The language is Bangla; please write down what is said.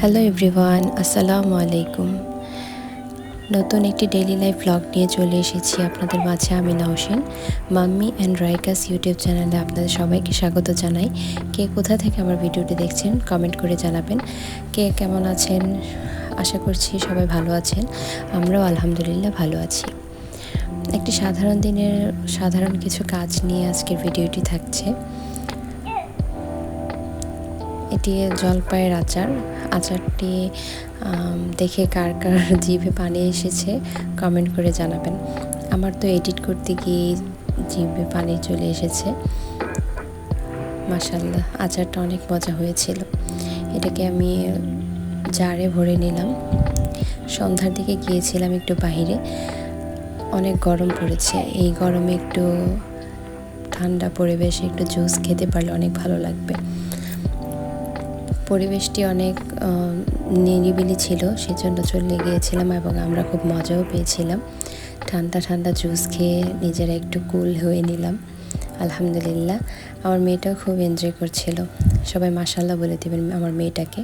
হ্যালো এভরিওয়ান, আসসালামু আলাইকুম। নতুন একটি ডেইলি লাইফ ব্লগ নিয়ে চলে এসেছি আপনাদের মাঝে। আমি নওশিন, মাম্মি অ্যান্ড রাইকাস ইউটিউব চ্যানেলে আপনাদের সবাইকে স্বাগত জানাই। কে কোথা থেকে আমার ভিডিওটি দেখছেন কমেন্ট করে জানাবেন। কে কেমন আছেন, আশা করছি সবাই ভালো আছেন। আমরাও আলহামদুলিল্লাহ ভালো আছি। একটি সাধারণ দিনের সাধারণ কিছু কাজ নিয়ে আজকের ভিডিওটি থাকছে। এটি জলপাইয়ের আচারটি দেখে কার কার জিভে পানি এসেছে কমেন্ট করে জানাবেন। আমার তো এডিট করতে গিয়ে জিভে পানি চলে এসেছে। মাশাআল্লাহ, আচারটা অনেক মজা হয়েছিল। এটাকে আমি জারে ভরে নিলাম। সন্ধ্যার দিকে গিয়েছিলাম একটু বাহিরে, অনেক গরম পড়েছে। এই গরমে একটু ঠান্ডা পরিবেশে একটু জুস খেতে পারলে অনেক ভালো লাগবে। পরিবেশটি অনেক নিরিবিলি ছিল, সেজন্য চলে গিয়েছিলাম এবং আমরা খুব মজাও পেয়েছিলাম। ঠান্ডা ঠান্ডা জুস খেয়ে নিজেরা একটু কুল হয়ে নিলাম। আলহামদুলিল্লাহ, আমার মেয়েটাও খুব এনজয় করছিল। সবাই মাশাআল্লাহ বলে দেবেন আমার মেয়েটাকে।